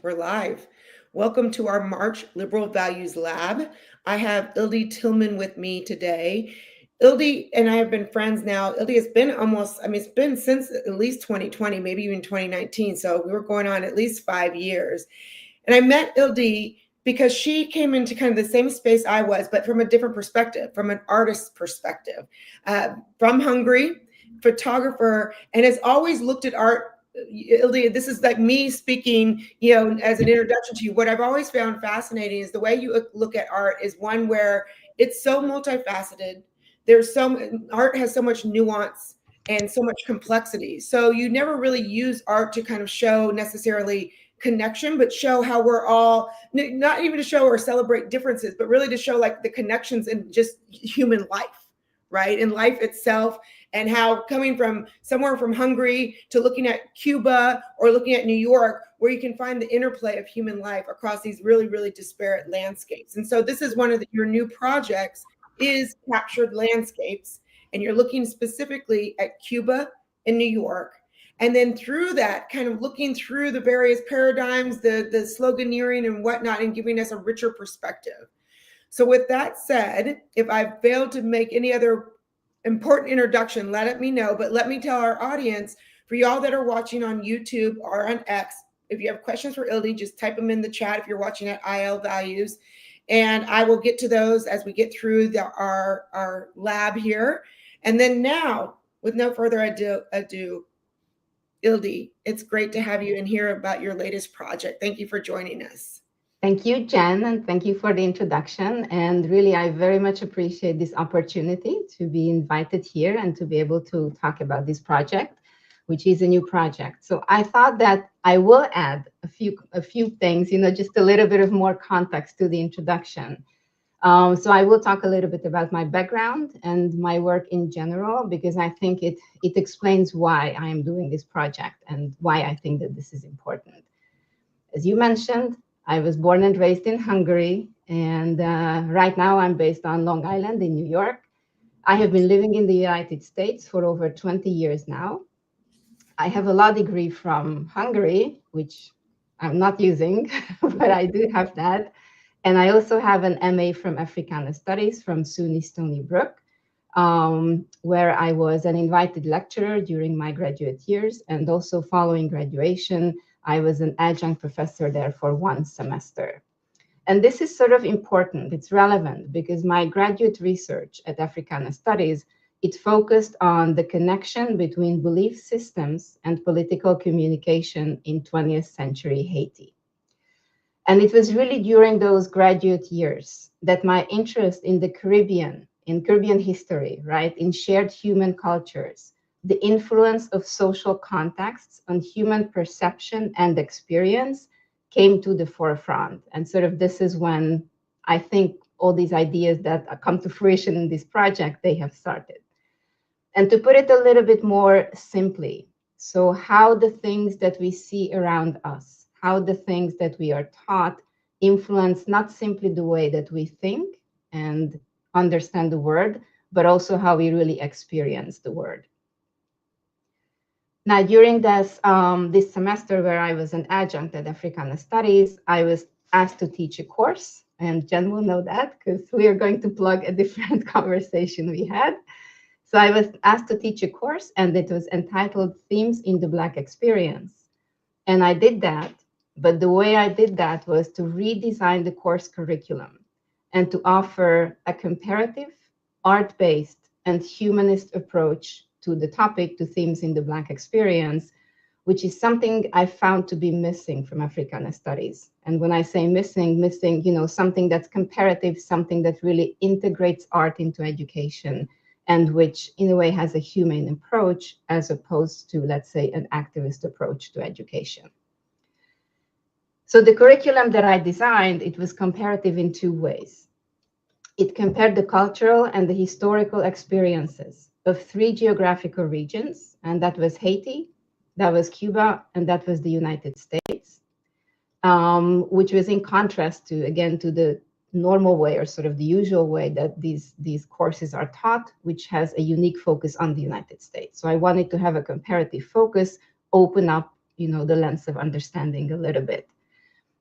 We're live. Welcome to our March Liberal Values Lab. I have Ildi Tillmann with me today. Ildi and I have been friends now. Ildi has been it's been since at least 2020, maybe even 2019. So we were going on at least 5 years. And I met Ildi because she came into kind of the same space I was, but from a different perspective, from an artist's perspective. From Hungary, photographer, and has always looked at art. Ildi, this is like me speaking, as an introduction to you. What I've always found fascinating is the way you look at art is one where it's so multifaceted. Art has so much nuance and so much complexity. So you never really use art to kind of show necessarily connection, but show how we're all, not even to show or celebrate differences, but really to show like the connections in just human life, right? In life itself. And how coming from somewhere from Hungary to looking at Cuba or looking at New York, where you can find the interplay of human life across these really, really disparate landscapes. And so this is one of your new projects is Captured Landscapes. And you're looking specifically at Cuba and New York. And then through that, kind of looking through the various paradigms, the sloganeering and whatnot, and giving us a richer perspective. So with that said, if I've failed to make any other important introduction, let me know, but let me tell our audience, for y'all that are watching on YouTube or on X, if you have questions for Ildi, just type them in the chat if you're watching at IL Values, and I will get to those as we get through our lab here. And then now, with no further ado, Ildi, it's great to have you in here about your latest project. Thank you for joining us. Thank you, Jen, and thank you for the introduction. And really, I very much appreciate this opportunity to be invited here and to be able to talk about this project, which is a new project. So I thought that I will add a few things, just a little bit of more context to the introduction. So I will talk a little bit about my background and my work in general, because I think it explains why I am doing this project and why I think that this is important. As you mentioned, I was born and raised in Hungary, and right now I'm based on Long Island in New York. I have been living in the United States for over 20 years now. I have a law degree from Hungary, which I'm not using, but I do have that. And I also have an MA from Africana Studies from SUNY Stony Brook, where I was an invited lecturer during my graduate years, and also following graduation, I was an adjunct professor there for 1 semester. And this is sort of important, it's relevant, because my graduate research at Africana Studies, it focused on the connection between belief systems and political communication in 20th century Haiti. And it was really during those graduate years that my interest in the Caribbean, in Caribbean history, right, in shared human cultures, the influence of social contexts on human perception and experience came to the forefront. And sort of this is when I think all these ideas that come to fruition in this project, they have started. And to put it a little bit more simply, so how the things that we see around us, how the things that we are taught influence not simply the way that we think and understand the world, but also how we really experience the world. Now, during this semester where I was an adjunct at Africana Studies, I was asked to teach a course, and Jen will know that because we are going to plug a different conversation we had. So I was asked to teach a course, and it was entitled Themes in the Black Experience. And I did that, but the way I did that was to redesign the course curriculum and to offer a comparative, art-based, and humanist approach to the topic, to themes in the Black experience, which is something I found to be missing from Africana Studies. And when I say missing, something that's comparative, something that really integrates art into education, and which in a way has a humane approach as opposed to, let's say, an activist approach to education. So the curriculum that I designed, it was comparative in 2 ways. It compared the cultural and the historical experiences of 3 geographical regions, and that was Haiti, that was Cuba, and that was the United States, which was in contrast to, again, to the normal way, or sort of the usual way that these courses are taught, which has a unique focus on the United States. So I wanted to have a comparative focus, open up, the lens of understanding a little bit.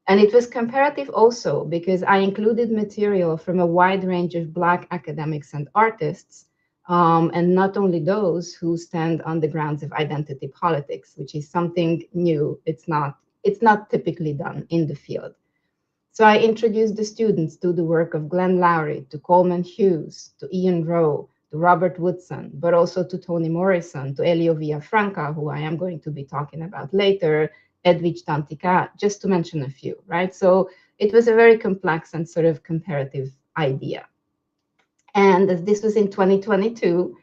And it was comparative also because I included material from a wide range of Black academics and artists, and not only those who stand on the grounds of identity politics, which is something new. It's not typically done in the field. So I introduced the students to the work of Glenn Lowry, to Coleman Hughes, to Ian Rowe, to Robert Woodson, but also to Toni Morrison, to Elio Villafranca, who I am going to be talking about later, Edwidge Danticat, just to mention a few, right? So it was a very complex and sort of comparative idea. And as this was in 2022,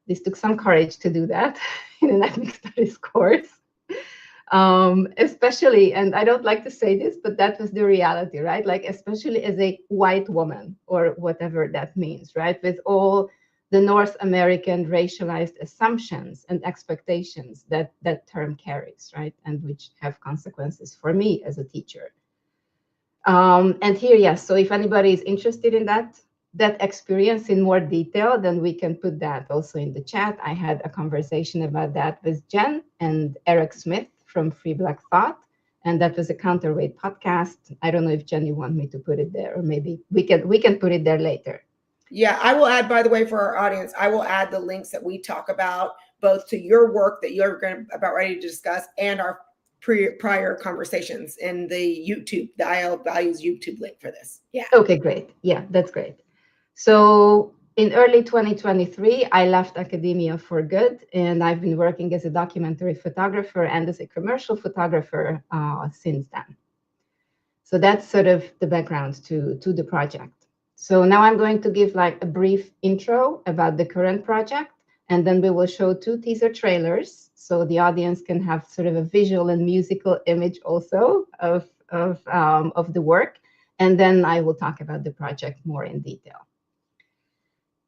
this took some courage to do that in an ethnic studies course. Especially, and I don't like to say this, but that was the reality, right? Like, especially as a white woman, or whatever that means, right? With all the North American racialized assumptions and expectations that that term carries, right? And which have consequences for me as a teacher. And here, yes, so if anybody is interested in that experience in more detail, then we can put that also in the chat. I had a conversation about that with Jen and Eric Smith from Free Black Thought, and that was a counterweight podcast. I don't know if Jen, you want me to put it there, or maybe we can put it there later. Yeah, I will add, by the way, for our audience, I will add the links that we talk about, both to your work that you're going to about ready to discuss, and our prior conversations in the YouTube, the IL Values YouTube link for this. Yeah. Okay, great. Yeah, that's great. So in early 2023, I left academia for good, and I've been working as a documentary photographer and as a commercial photographer since then. So that's sort of the background to the project. So now I'm going to give like a brief intro about the current project, and then we will show 2 teaser trailers so the audience can have sort of a visual and musical image also of the work. And then I will talk about the project more in detail.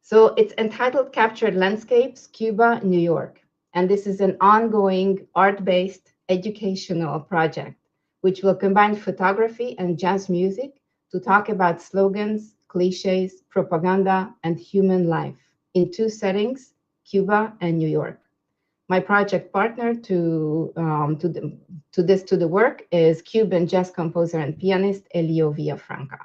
So it's entitled Captured Landscapes, Cuba, New York. And this is an ongoing art-based educational project, which will combine photography and jazz music to talk about slogans, cliches, propaganda, and human life in 2 settings, Cuba and New York. My project partner to the work is Cuban jazz composer and pianist Elio Villafranca.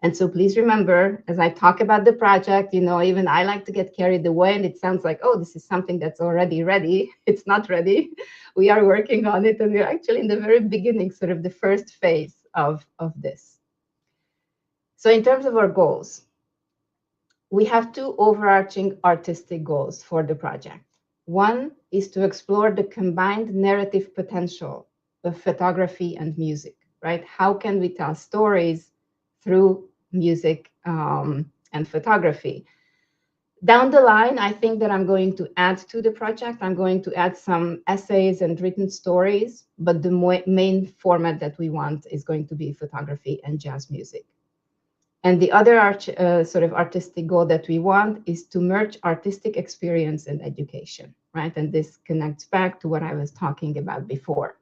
And so please remember, as I talk about the project, even I like to get carried away, and it sounds like, oh, this is something that's already ready. It's not ready. We are working on it, and we're actually in the very beginning, sort of the first phase of this. So in terms of our goals, we have 2 overarching artistic goals for the project. One is to explore the combined narrative potential of photography and music, right? How can we tell stories through music and photography? Down the line, I think that I'm going to add to the project. I'm going to add some essays and written stories, but the main format that we want is going to be photography and jazz music. And the other sort of artistic goal that we want is to merge artistic experience and education, right? And this connects back to what I was talking about before.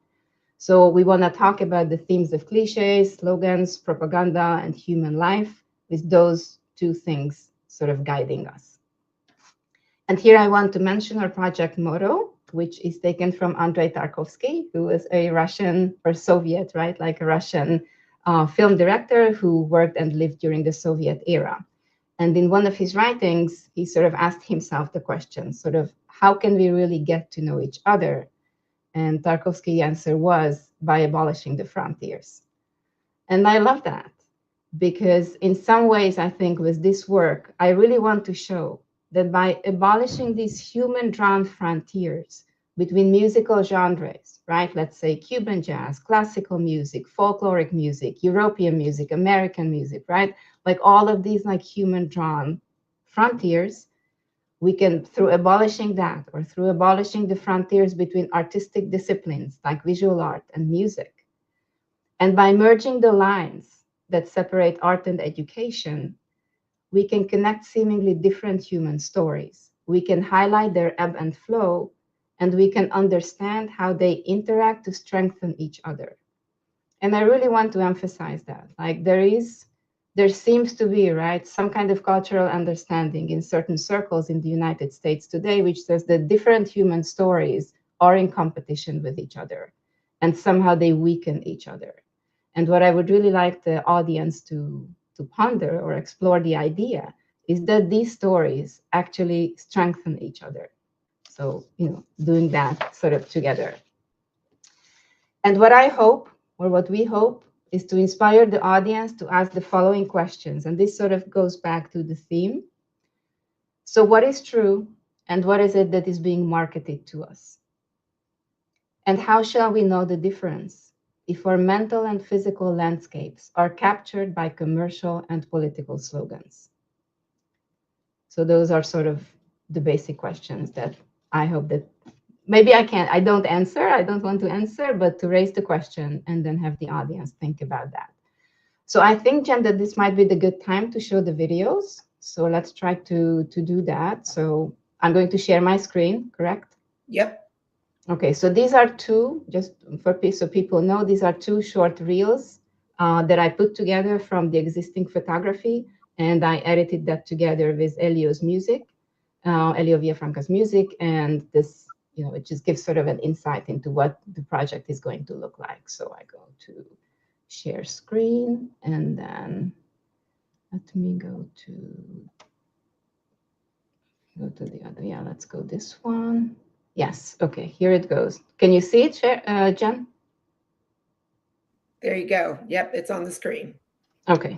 So we want to talk about the themes of cliches, slogans, propaganda, and human life, with those 2 things sort of guiding us. And here I want to mention our project motto, which is taken from Andrei Tarkovsky, who was a Russian or Soviet, right? Like a Russian film director who worked and lived during the Soviet era. And in one of his writings, he sort of asked himself the question, sort of, how can we really get to know each other? And Tarkovsky's answer was by abolishing the frontiers. And I love that, because in some ways, I think with this work, I really want to show that by abolishing these human-drawn frontiers between musical genres, right? Let's say Cuban jazz, classical music, folkloric music, European music, American music, right? Like all of these like human-drawn frontiers, we can, through abolishing that, or through abolishing the frontiers between artistic disciplines like visual art and music, and by merging the lines that separate art and education, we can connect seemingly different human stories. We can highlight their ebb and flow, and we can understand how they interact to strengthen each other. And I really want to emphasize that. Like there seems to be, right, some kind of cultural understanding in certain circles in the United States today, which says that different human stories are in competition with each other, and somehow they weaken each other. And what I would really like the audience to ponder or explore the idea is that these stories actually strengthen each other. So, doing that sort of together. And what I hope, or what we hope, is to inspire the audience to ask the following questions. And this sort of goes back to the theme. So, what is true, and what is it that is being marketed to us? And how shall we know the difference if our mental and physical landscapes are captured by commercial and political slogans? So those are sort of the basic questions that I hope that maybe I don't answer, I don't want to answer, but to raise the question and then have the audience think about that. So I think, Jen, that this might be the good time to show the videos. So let's try to do that. So I'm going to share my screen, correct? Yep. Okay, so these are two, just so people know, these are two short reels that I put together from the existing photography, and I edited that together with Elio's music, Elio Villafranca's music, and this, it just gives sort of an insight into what the project is going to look like. So I go to share screen, and then let me go to the other, yeah, let's go this one. Yes, okay, here it goes. Can you see it, Jen? There you go. Yep, it's on the screen. Okay.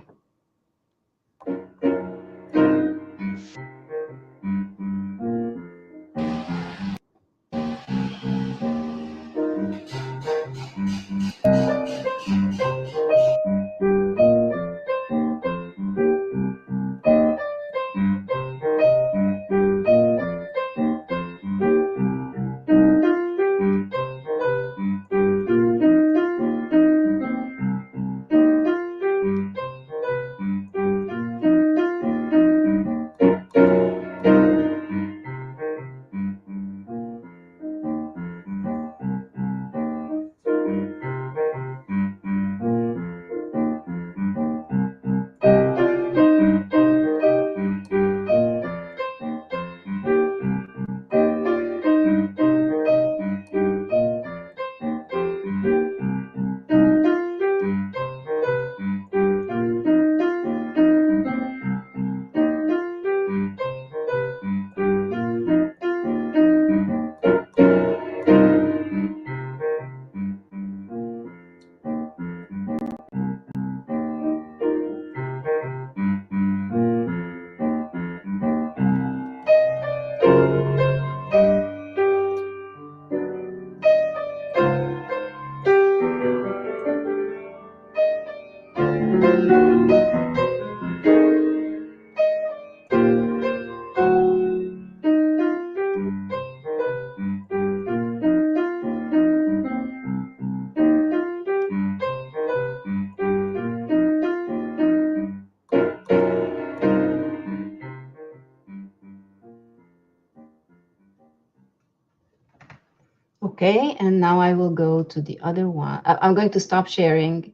Okay, and now I will go to the other one. I'm going to stop sharing,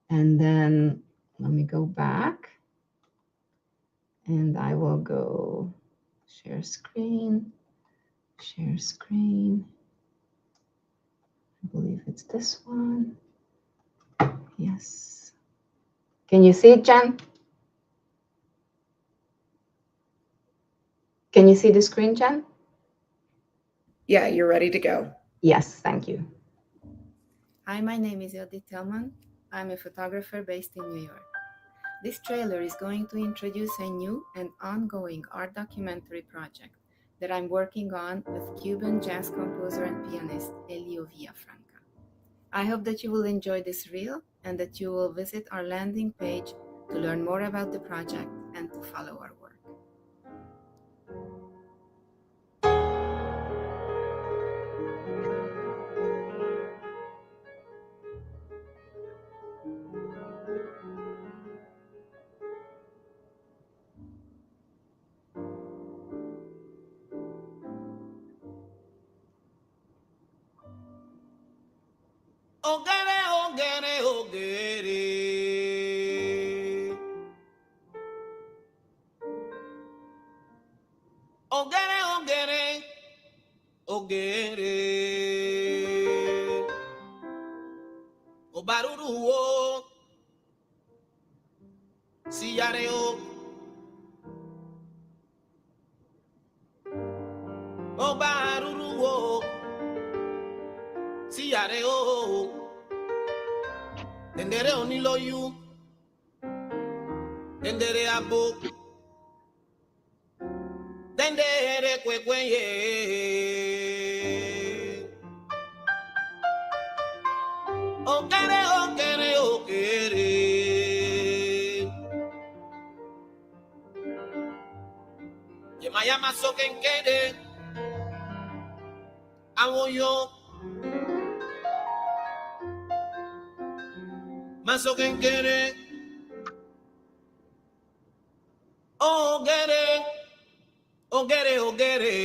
and then let me go back, and I will go share screen, share screen. I believe it's this one. Yes. Can you see it, Jen? Can you see the screen, Jen? Yeah, you're ready to go. Yes, thank you. Hi, my name is Ildi Tillmann. I'm a photographer based in New York. This trailer is going to introduce a new and ongoing art documentary project that I'm working on with Cuban jazz composer and pianist Elio Villafranca. I hope that you will enjoy this reel and that you will visit our landing page to learn more about the project and to follow our work. Ogere, ogere, ogere. Ogere, ogere, ogere. O baruru o, siyare o. O baruru o, siyare o. Tendere oniloyu, tendere abo, tendere kwekwenye. Okere, okere, okere. Yemayama sokenkede, awoyo, masokenkede. Ogere, ogere, ogere.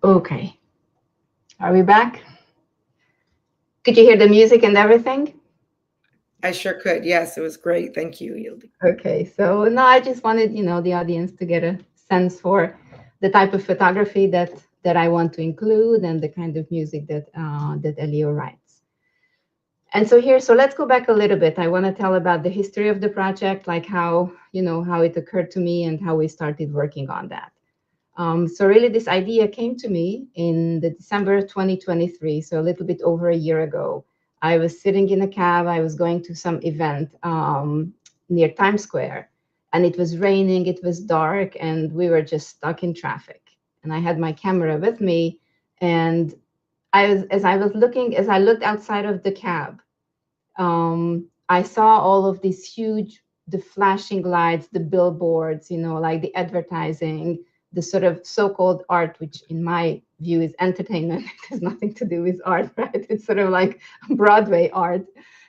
Okay, are we back? Could you hear the music and everything? I sure could. Yes, it was great. Thank you, Ildi. Okay, so no, I just wanted, the audience to get a sense for the type of photography that I want to include and the kind of music that Elio writes. And so here, so let's go back a little bit. I want to tell about the history of the project, like how it occurred to me and how we started working on that. So really, this idea came to me in the December 2023, so a little bit over a year ago. I was sitting in a cab. I was going to some event near Times Square, and it was raining. It was dark, and we were just stuck in traffic. And I had my camera with me, and as I looked outside of the cab, I saw all of these huge, the flashing lights, the billboards, like the advertising, the sort of so-called art, which in my view is entertainment. It has nothing to do with art, right? It's sort of like Broadway art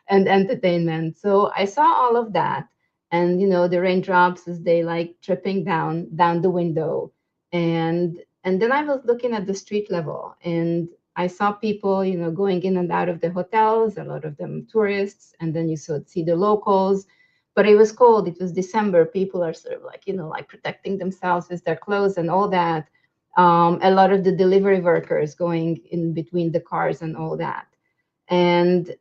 and entertainment. So I saw all of that, and the raindrops as they like tripping down the window, and then I was looking at the street level, and I saw people, going in and out of the hotels, a lot of them tourists, and then you see the locals. But it was cold. It was December. People are sort of like, like protecting themselves with their clothes and all that. A lot of the delivery workers going in between the cars and all that. And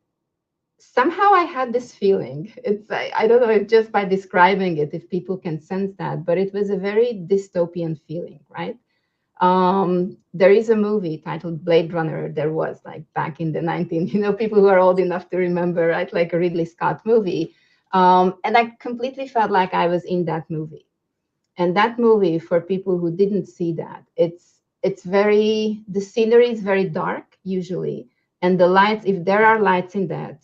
somehow I had this feeling. It's I don't know if just by describing it, if people can sense that, but it was a very dystopian feeling, right? There is a movie titled Blade Runner. There was like back in the 19, people who are old enough to remember, right? Like a Ridley Scott movie. And I completely felt like I was in that movie. And that movie, for people who didn't see that, the scenery is very dark usually. And the lights, if there are lights in that,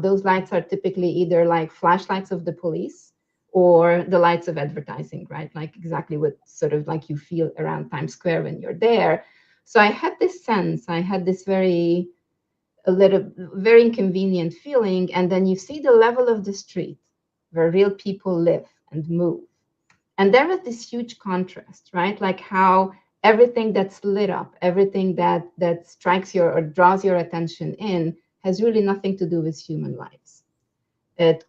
those lights are typically either like flashlights of the police or the lights of advertising, right? Like exactly what sort of like you feel around Times Square when you're there. So I had this sense, I had this very inconvenient feeling. And then you see the level of the street where real people live and move. And there was this huge contrast, right? Like how everything that's lit up, everything that strikes your or draws your attention in has really nothing to do with human lives.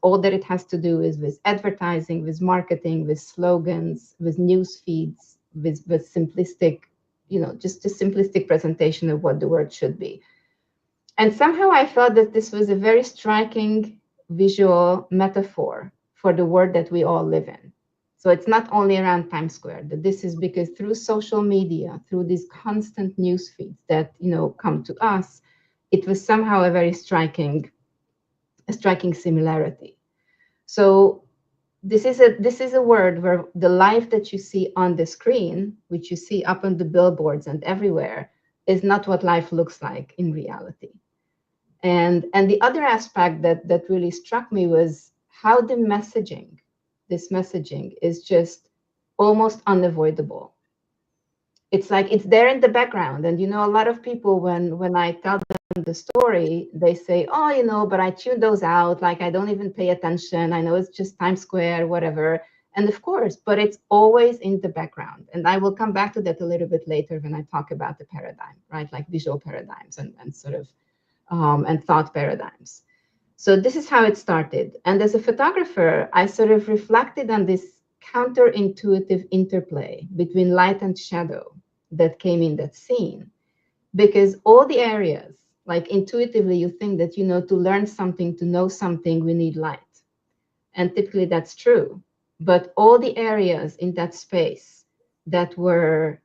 All that it has to do is with advertising, with marketing, with slogans, with news feeds, with simplistic, just a simplistic presentation of what the word should be. And somehow I felt that this was a very striking visual metaphor for the world that we all live in. So it's not only around Times Square, that this is because through social media, through these constant news feeds that come to us, it was somehow a very striking similarity. So this is a word where the life that you see on the screen, which you see up on the billboards and everywhere, is not what life looks like in reality. And the other aspect that really struck me was how this messaging is just almost unavoidable. It's like it's there in the background. And a lot of people, when I tell them the story, they say, oh, but I tune those out. Like, I don't even pay attention. I know it's just Times Square, whatever. And of course, but it's always in the background. And I will come back to that a little bit later when I talk about the paradigm, right? Like visual paradigms and sort of and thought paradigms. So this is how it started. And as a photographer, I sort of reflected on this counterintuitive interplay between light and shadow that came in that scene. Because all the areas, like intuitively, you think that, to learn something, to know something, we need light. And typically that's true. But all the areas in that space that where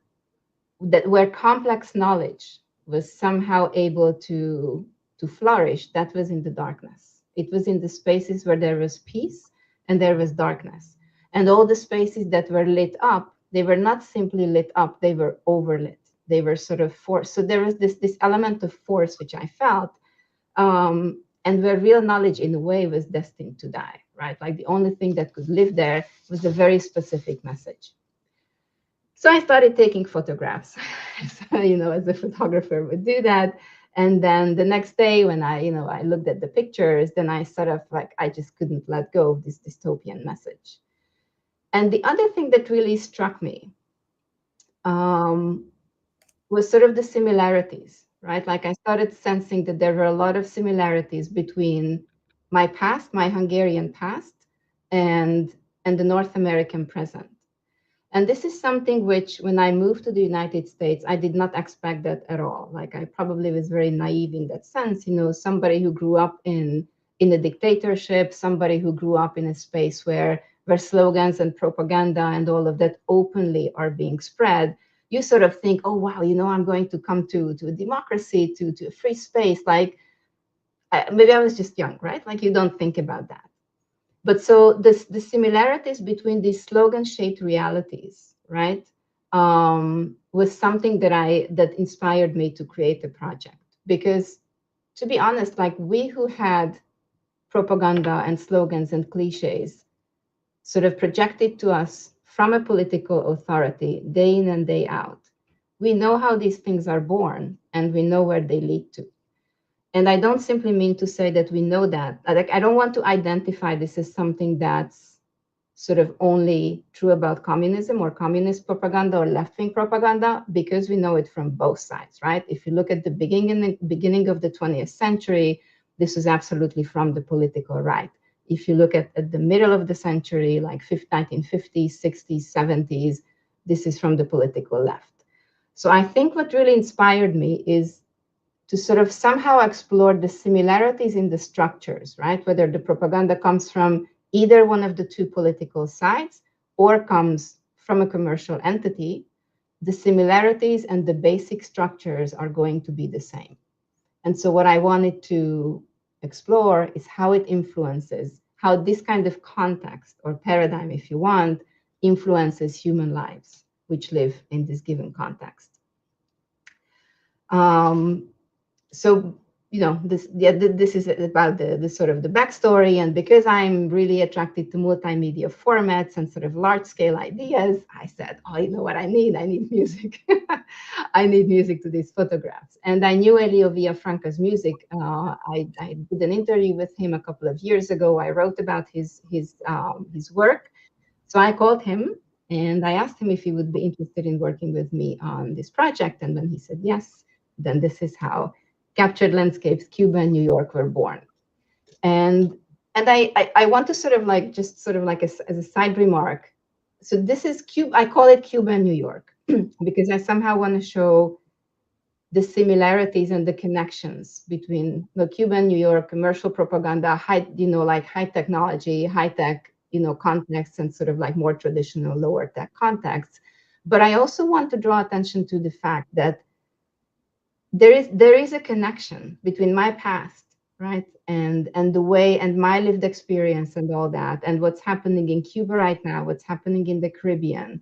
complex knowledge was somehow able to flourish, that was in the darkness. It was in the spaces where there was peace and there was darkness. And all the spaces that were lit up, they were not simply lit up, they were overlit. They were sort of forced. So there was this element of force, which I felt, and where real knowledge in a way was destined to die, right? Like the only thing that could live there was a very specific message. So I started taking photographs, as a photographer would do that. And then the next day when I looked at the pictures, then I sort of I just couldn't let go of this dystopian message. And the other thing that really struck me was sort of the similarities, right? Like I started sensing that there were a lot of similarities between my past, my Hungarian past, and the North American present. And this is something which, when I moved to the United States, I did not expect that at all. Like I probably was very naive in that sense, somebody who grew up in a dictatorship, somebody who grew up in a space where slogans and propaganda and all of that openly are being spread. You sort of think, oh, wow, I'm going to come to a democracy, to a free space. Like maybe I was just young, right? Like you don't think about that. But so the similarities between these slogan-shaped realities, right, was something that inspired me to create the project. Because to be honest, like we who had propaganda and slogans and cliches sort of projected to us from a political authority day in and day out, we know how these things are born and we know where they lead to. And I don't simply mean to say that we know that. I don't want to identify this as something that's sort of only true about communism or communist propaganda or left-wing propaganda, because we know it from both sides, right? If you look at the beginning of the 20th century, this was absolutely from the political right. If you look at the middle of the century, like 1950s, 60s, 70s, this is from the political left. So I think what really inspired me is to sort of somehow explore the similarities in the structures, right? Whether the propaganda comes from either one of the two political sides or comes from a commercial entity, the similarities and the basic structures are going to be the same. And so what I wanted to explore is how it influences, how this kind of context or paradigm, if you want, influences human lives, which live in this given context. So, this is about the sort of the backstory. And because I'm really attracted to multimedia formats and sort of large scale ideas, I said, oh, you know what I need? I need music. I need music to these photographs. And I knew Elio Villafranca's music. I did an interview with him a couple of years ago. I wrote about his work. So I called him and I asked him if he would be interested in working with me on this project. And when he said yes, then this is how Captured Landscapes, Cuba and New York were born. And I want to sort of like, just sort of like as a side remark. So this is Cuba, I call it Cuba and New York. because I somehow want to show the similarities and the connections between the Cuba and New York commercial propaganda, high, like high technology, high tech, contexts, and sort of like more traditional lower tech contexts. But I also want to draw attention to the fact that there is a connection between my past, right, and the way and my lived experience and all that, and what's happening in Cuba right now, what's happening in the Caribbean.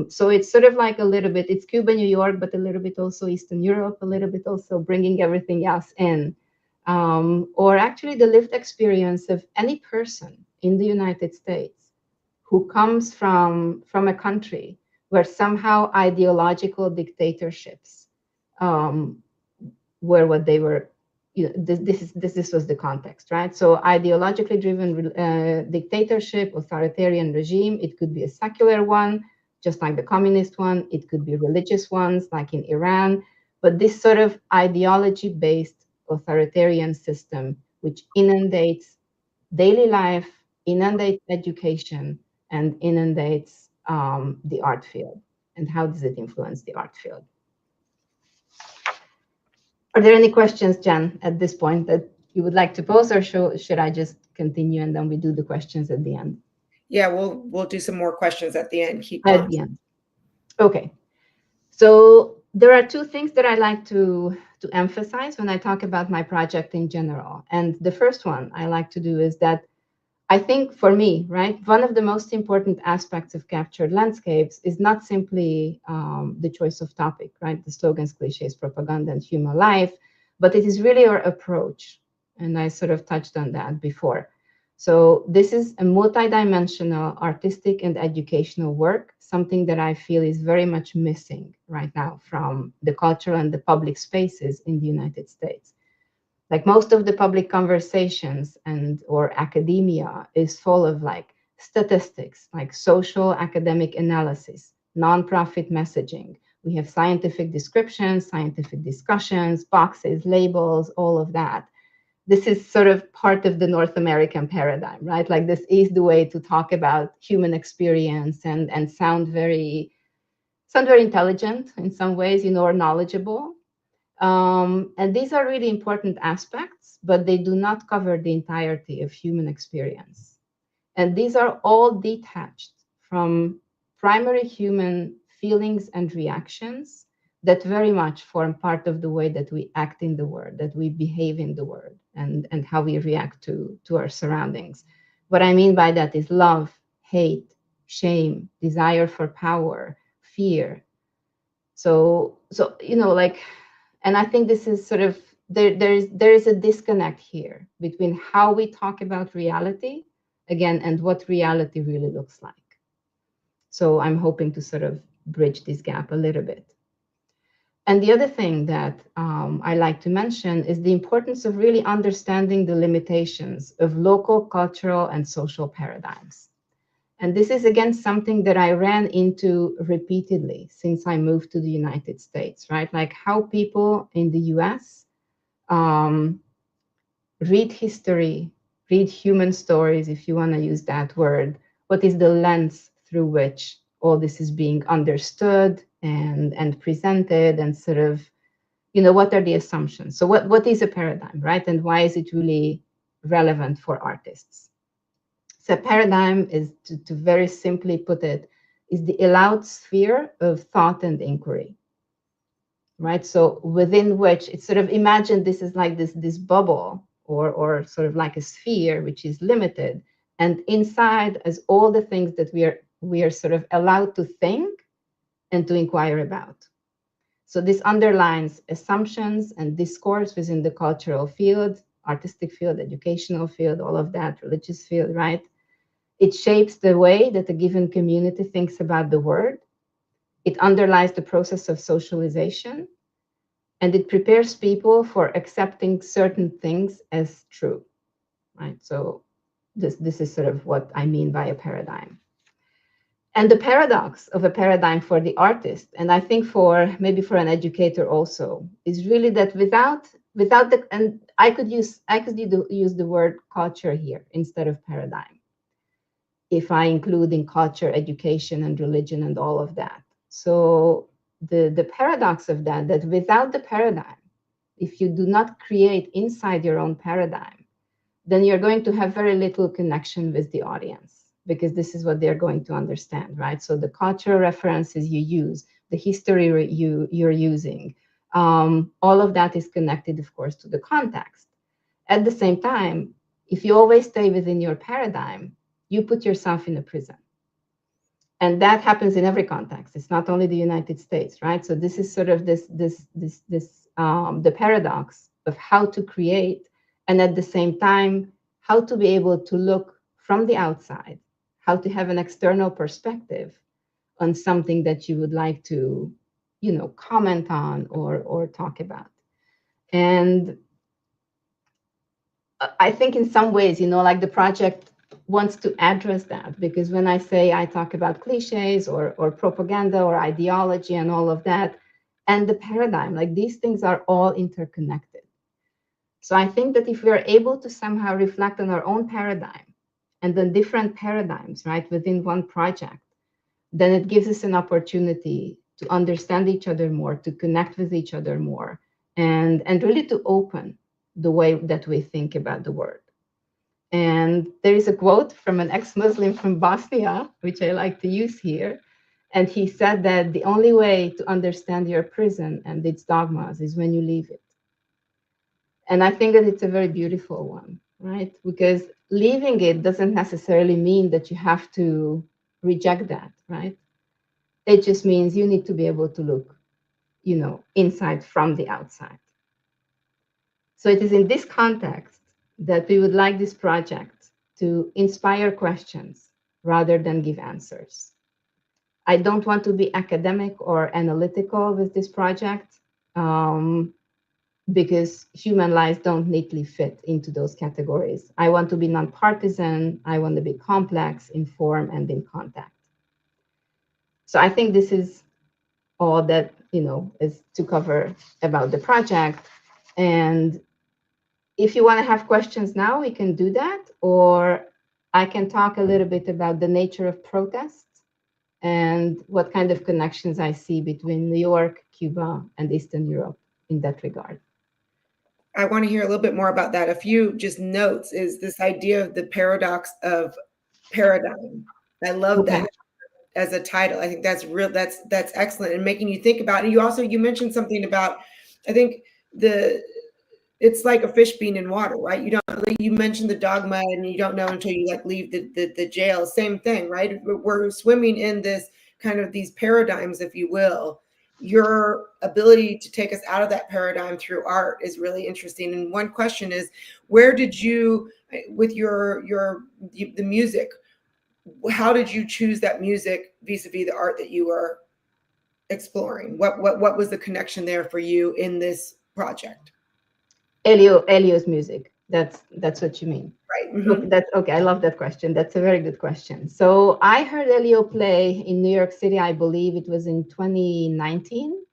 So it's sort of like a little bit, it's Cuba, New York, but a little bit also Eastern Europe, a little bit also bringing everything else in, or actually the lived experience of any person in the United States who comes from a country where somehow ideological dictatorships were what they were. This was the context, right? So ideologically driven dictatorship, authoritarian regime. It could be a secular one, just like the communist one. It could be religious ones, like in Iran. But this sort of ideology-based authoritarian system, which inundates daily life, inundates education, and inundates the art field. And how does it influence the art field? Are there any questions, Jen, at this point that you would like to pose, or should I just continue and then we do the questions at the end? Yeah, we'll do some more questions at the end. Keep going. At the end. Okay. So there are two things that I like to emphasize when I talk about my project in general. And the first one I like to do is that I think for me, right, one of the most important aspects of captured landscapes is not simply the choice of topic, right, the slogans, cliches, propaganda, and human life, but it is really our approach. And I sort of touched on that before. So this is a multidimensional artistic and educational work, something that I feel is very much missing right now from the cultural and the public spaces in the United States. Like most of the public conversations and or academia is full of like statistics, like social academic analysis, nonprofit messaging. We have scientific descriptions, scientific discussions, boxes, labels, all of that. This is sort of part of the North American paradigm, right? Like this is the way to talk about human experience and sound very intelligent in some ways, or knowledgeable. And these are really important aspects, but they do not cover the entirety of human experience. And these are all detached from primary human feelings and reactions that very much form part of the way that we act in the world, that we behave in the world, and how we react to our surroundings. What I mean by that is love, hate, shame, desire for power, fear. So like, and I think this is sort of, there is a disconnect here between how we talk about reality, again, and what reality really looks like. So I'm hoping to sort of bridge this gap a little bit. And the other thing that I like to mention is the importance of really understanding the limitations of local cultural and social paradigms. And this is, again, something that I ran into repeatedly since I moved to the United States, right? Like how people in the US read history, read human stories, if you want to use that word. What is the lens through which all this is being understood and presented, and sort of, what are the assumptions? So what is a paradigm, right? And why is it really relevant for artists? So paradigm is, to very simply put it, is the allowed sphere of thought and inquiry, right? So within which it's sort of, imagine this is like this bubble or sort of like a sphere which is limited, and inside is all the things that we are sort of allowed to think and to inquire about. So this underlines assumptions and discourse within the cultural field, artistic field, educational field, all of that, religious field, right? It shapes the way that a given community thinks about the world. It underlies the process of socialization, and it prepares people for accepting certain things as true, right? So this is sort of what I mean by a paradigm. And the paradox of a paradigm for the artist, and I think maybe for an educator also, is really that without the, and I could use the word culture here instead of paradigm, if I include in culture, education, and religion, and all of that. So the paradox of that without the paradigm, if you do not create inside your own paradigm, then you're going to have very little connection with the audience, because this is what they're going to understand, right? So the cultural references you use, the history you're using, all of that is connected, of course, to the context. At the same time, if you always stay within your paradigm, you put yourself in a prison. And that happens in every context. It's not only the United States, right? So this is sort of the paradox of how to create, and at the same time, how to be able to look from the outside, how to have an external perspective on something that you would like to, comment on or talk about. And I think in some ways, like the project wants to address that, because when I say I talk about cliches or propaganda or ideology and all of that, and the paradigm, like these things are all interconnected. So I think that if we are able to somehow reflect on our own paradigm and the different paradigms, right, within one project, then it gives us an opportunity to understand each other more, to connect with each other more, and really to open the way that we think about the world. And there is a quote from an ex-Muslim from Bosnia, which I like to use here. And he said that the only way to understand your prison and its dogmas is when you leave it. And I think that it's a very beautiful one, right? Because leaving it doesn't necessarily mean that you have to reject that, right? It just means you need to be able to look, inside from the outside. So it is in this context that we would like this project to inspire questions rather than give answers. I don't want to be academic or analytical with this project, because human lives don't neatly fit into those categories. I want to be nonpartisan. I want to be complex, informed, and in contact. So I think this is all that, is to cover about the project. And if you want to have questions now, we can do that, or I can talk a little bit about the nature of protests and what kind of connections I see between New York, Cuba, and Eastern Europe in that regard. I want to hear a little bit more about that. A few just notes is this idea of the paradox of paradigm. I love that as a title. I think that's real. That's excellent, and making you think about it. You mentioned something about, I think it's like a fish being in water, right? You mentioned the dogma, and you don't know until you leave the jail. Same thing, right? We're swimming in this kind of these paradigms, if you will. Your ability to take us out of that paradigm through art is really interesting. And one question is, where did you, with the music, how did you choose that music vis-a-vis the art that you were exploring? What was the connection there for you in this project? Elio's music. That's what you mean. Right. Mm-hmm. That's okay. I love that question. That's a very good question. So I heard Elio play in New York City. I believe it was in 2019.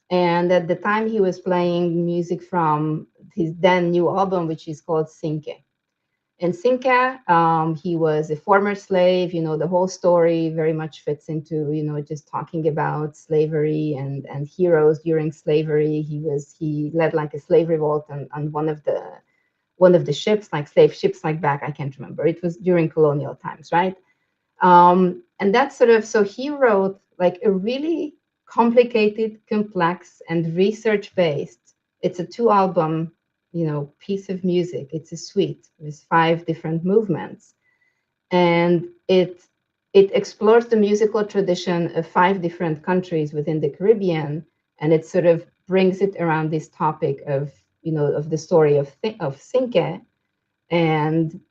And at the time he was playing music from his then new album, which is called Cinque. And Cinque, he was a former slave. The whole story very much fits into, just talking about slavery and heroes during slavery. He led like a slave revolt on one of the ships, like slave ships like back, I can't remember. It was during colonial times, right? And that's so he wrote like a really complicated, complex, and research-based. It's a 2-album, piece of music. It's a suite with 5 different movements, and it explores the musical tradition of 5 different countries within the Caribbean, and it sort of brings it around this topic of of the story of Cinque, and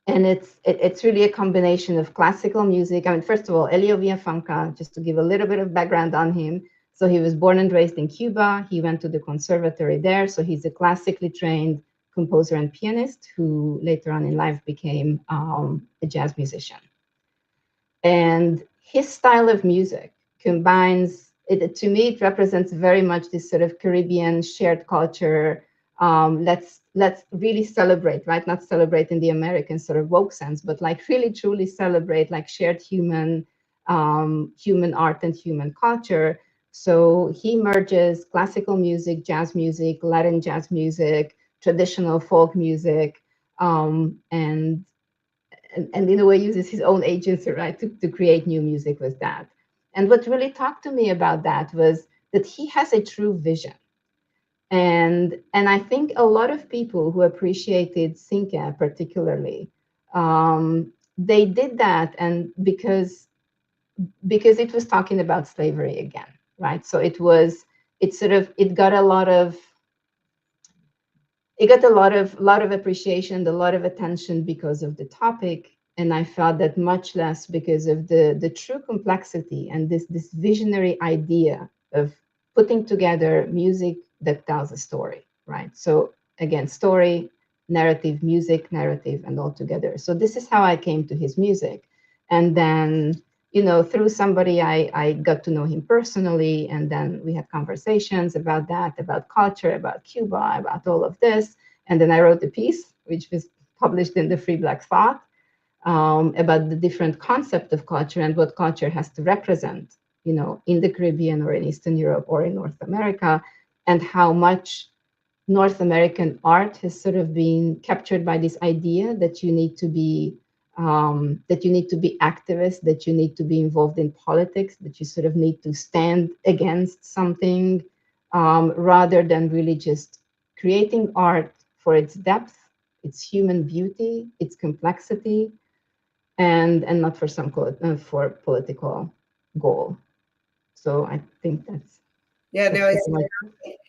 it's really a combination of classical music. I mean, first of all, Elio Villafranca, just to give a little bit of background on him. So he was born and raised in Cuba. He went to the conservatory there. So he's a classically trained composer and pianist who later on in life became a jazz musician. And his style of music combines, to me, it represents very much this sort of Caribbean shared culture. Let's really celebrate, right? Not celebrate in the American sort of woke sense, but like really truly celebrate like shared human human art and human culture. So he merges classical music, jazz music, Latin jazz music, traditional folk music, and in a way uses his own agency, right, to create new music with that. And what really talked to me about that was that he has a true vision. And I think a lot of people who appreciated Sinke particularly, they did that, and because it was talking about slavery again, right? So it got a lot of appreciation, a lot of attention because of the topic, and I felt that much less because of the true complexity and this visionary idea of putting together music that tells a story, right? So again, story, narrative, music, narrative, and all together. So this is how I came to his music, and then through somebody I got to know him personally, and then we had conversations about that, about culture, about Cuba, about all of this. And then I wrote a piece, which was published in the Free Black Thought, about the different concept of culture and what culture has to represent, in the Caribbean or in Eastern Europe or in North America, and how much North American art has sort of been captured by this idea that you need to be activist, that you need to be involved in politics, that you sort of need to stand against something, rather than really just creating art for its depth, its human beauty, its complexity, and not for for political goal. So I think that's No, pretty much.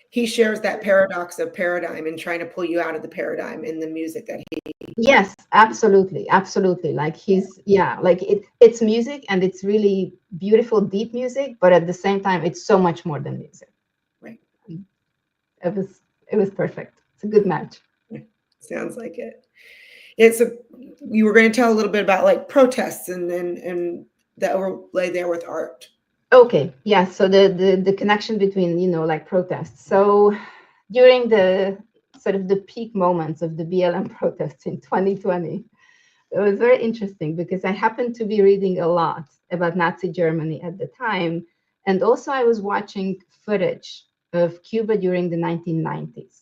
he shares that paradox of paradigm and trying to pull you out of the paradigm in the music that he. Yes, absolutely, absolutely. Like it's music, and it's really beautiful, deep music, but at the same time, it's so much more than music. Right. It was perfect. It's a good match. Sounds like it. Yeah, so you were going to tell a little bit about like protests and the overlay there with art. Okay, yeah. So the connection between like protests. So during the sort of the peak moments of the BLM protests in 2020, it was very interesting because I happened to be reading a lot about Nazi Germany at the time, and also I was watching footage of Cuba during the 1990s.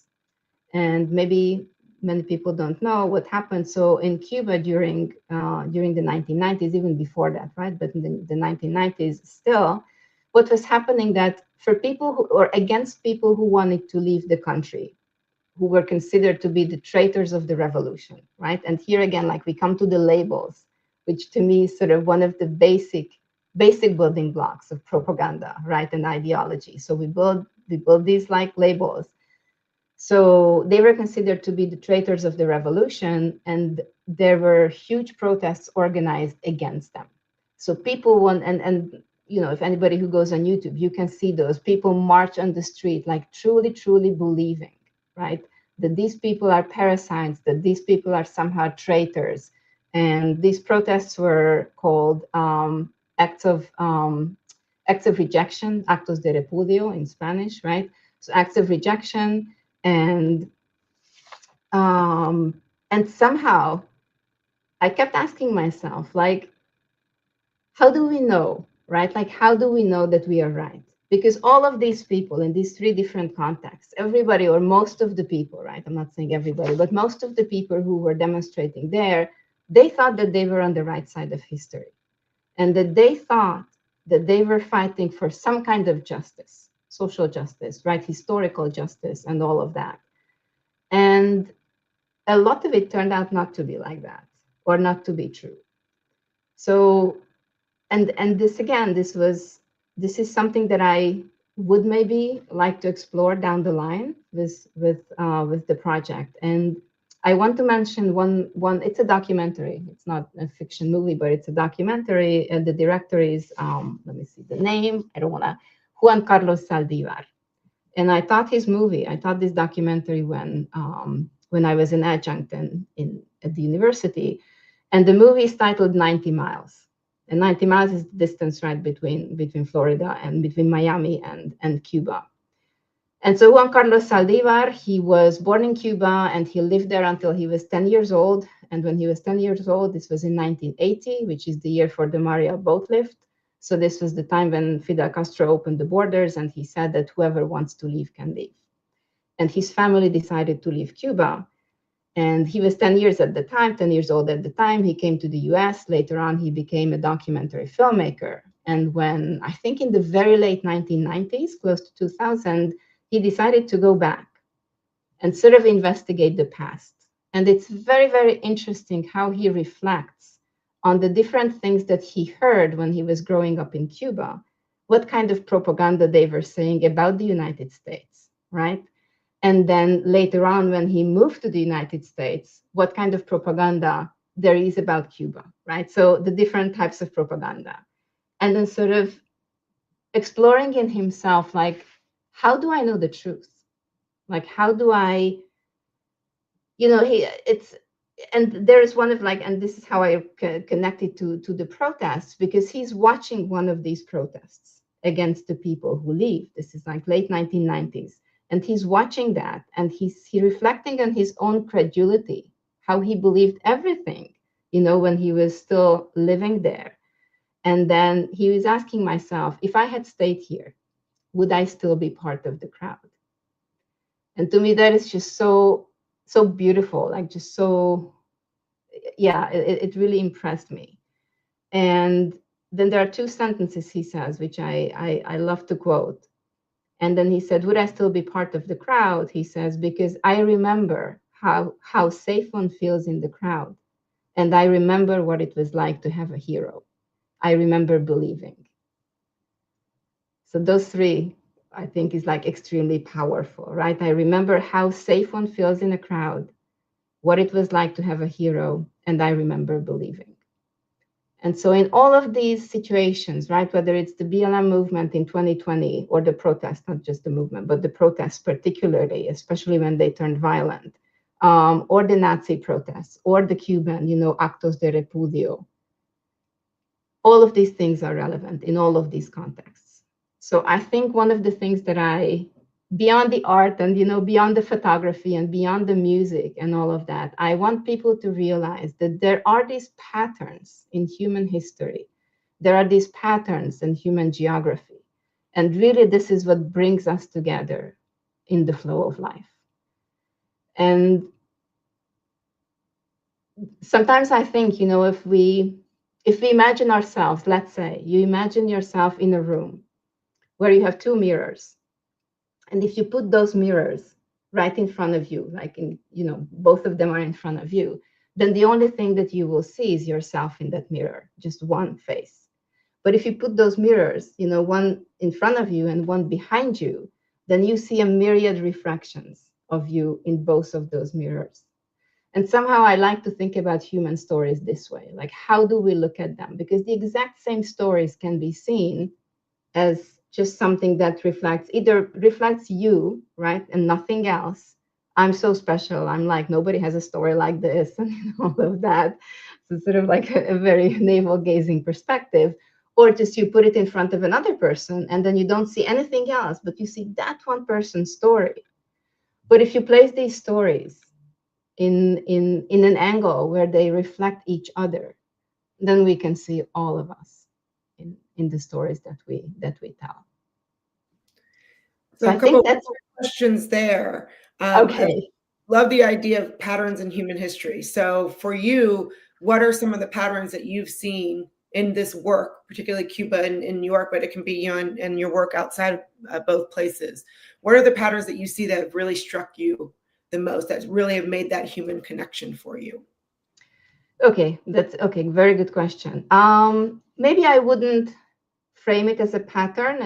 And maybe many people don't know what happened. So in Cuba during the 1990s, even before that, right? But in the 1990s, still, what was happening that for people or against people who wanted to leave the country, who were considered to be the traitors of the revolution, right? And here again, like we come to the labels, which to me is sort of one of the basic building blocks of propaganda, right? And ideology. So we build these like labels. So they were considered to be the traitors of the revolution, and there were huge protests organized against them. So people want, and if anybody who goes on YouTube, you can see those people march on the street, like truly, truly believing, right, that these people are parasites, that these people are somehow traitors. And these protests were called acts of rejection, actos de repudio in Spanish, right? So acts of rejection. And somehow I kept asking myself, like, how do we know, right? Like, how do we know that we are right? Because all of these people in these three different contexts, everybody or most of the people, right? I'm not saying everybody, but most of the people who were demonstrating there, they thought that they were on the right side of history, and that they thought that they were fighting for some kind of justice, social justice, right? Historical justice and all of that. And a lot of it turned out not to be like that, or not to be true. So, and this again, this is something that I would maybe like to explore down the line with the project. And I want to mention one. It's a documentary. It's not a fiction movie, but it's a documentary. And the director is let me see the name. I don't want to. Juan Carlos Saldivar. And I thought this documentary when I was an adjunct at the university, and the movie is titled 90 Miles. And 90 miles is the distance, right, between Florida and between Miami and Cuba. And so Juan Carlos Saldivar, he was born in Cuba, and he lived there until he was 10 years old. And when he was 10 years old, this was in 1980, which is the year for the Maria boat lift. So this was the time when Fidel Castro opened the borders, and he said that whoever wants to leave can leave. And his family decided to leave Cuba. And he was 10 years at the time, 10 years old at the time. He came to the US. Later on, he became a documentary filmmaker. And when, I think in the very late 1990s, close to 2000, he decided to go back and sort of investigate the past. And it's very, very interesting how he reflects on the different things that he heard when he was growing up in Cuba, what kind of propaganda they were saying about the United States, right? And then later on, when he moved to the United States, what kind of propaganda there is about Cuba, right? So the different types of propaganda. And then sort of exploring in himself, like, how do I know the truth? Like, how do I, and there's one of like, and this is how I connected to the protests, because he's watching one of these protests against the people who leave. This is like late 1990s. And he's watching that, and he's reflecting on his own credulity, how he believed everything, when he was still living there. And then he was asking myself, if I had stayed here, would I still be part of the crowd? And to me, that is just so beautiful, like just so, yeah, it really impressed me. And then there are two sentences he says, which I love to quote. And then he said, would I still be part of the crowd? He says, because I remember how safe one feels in the crowd. And I remember what it was like to have a hero. I remember believing. So those three, I think, is like extremely powerful, right? I remember how safe one feels in a crowd, what it was like to have a hero, and I remember believing. And so in all of these situations, right, whether it's the BLM movement in 2020 or the protest, not just the movement, but the protests particularly, especially when they turned violent, or the Nazi protests, or the Cuban, actos de repudio, all of these things are relevant in all of these contexts. So I think one of the things that beyond the art and, beyond the photography and beyond the music and all of that, I want people to realize that there are these patterns in human history. There are these patterns in human geography. And really, this is what brings us together in the flow of life. And sometimes I think, if we imagine ourselves, let's say you imagine yourself in a room where you have two mirrors. And if you put those mirrors right in front of you, like both of them are in front of you, then the only thing that you will see is yourself in that mirror, just one face. But if you put those mirrors, one in front of you and one behind you, then you see a myriad reflections of you in both of those mirrors. And somehow I like to think about human stories this way, like how do we look at them? Because the exact same stories can be seen as just something that either reflects you, right, and nothing else. I'm so special. I'm like, nobody has a story like this, and all of that. So sort of like a very navel-gazing perspective, or just you put it in front of another person, and then you don't see anything else, but you see that one person's story. But if you place these stories in an angle where they reflect each other, then we can see all of us in the stories that we tell. So a couple of questions there. Okay. I love the idea of patterns in human history. So for you, what are some of the patterns that you've seen in this work, particularly Cuba and in New York, but it can be in your work outside of both places? What are the patterns that you see that have really struck you the most, that really have made that human connection for you? Okay, very good question. Maybe I wouldn't frame it as a pattern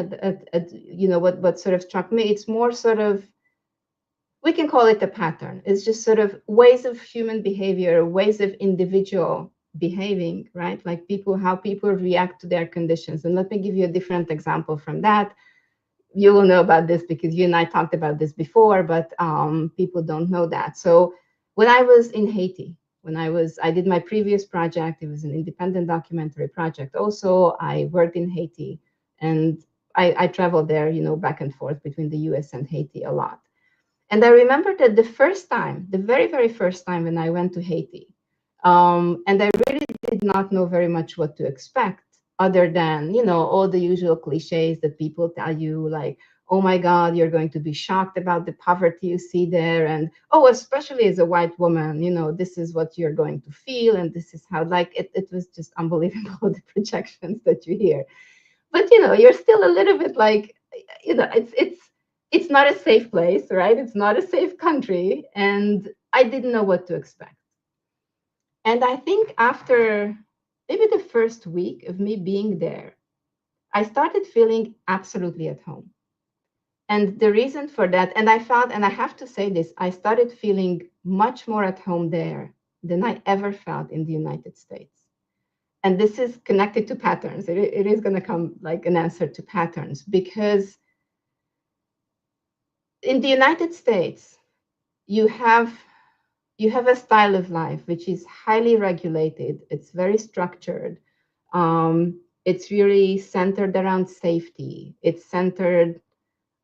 what sort of struck me. It's more sort of, we can call it a pattern. It's just sort of ways of human behavior, ways of individual behaving, right? Like how people react to their conditions. And let me give you a different example from that. You will know about this because you and I talked about this before, but people don't know that. So when I was in Haiti, I did my previous project, it was an independent documentary project. Also, I worked in Haiti, and I traveled there, back and forth between the US and Haiti a lot. And I remember that the very, very first time when I went to Haiti, and I really did not know very much what to expect. other than, all the usual cliches that people tell you, like, oh my God, you're going to be shocked about the poverty you see there. And, oh, especially as a white woman, this is what you're going to feel. And this is how, like, it was just unbelievable, the projections that you hear. But, you're still a little bit like, it's not a safe place, right? It's not a safe country. And I didn't know what to expect. And I think after maybe the first week of me being there, I started feeling absolutely at home. And the reason for that, and I felt, and I have to say this, I started feeling much more at home there than I ever felt in the United States. And this is connected to patterns. It is going to come like an answer to patterns, because in the United States, you have a style of life which is highly regulated. It's very structured. It's really centered around safety. It's centered,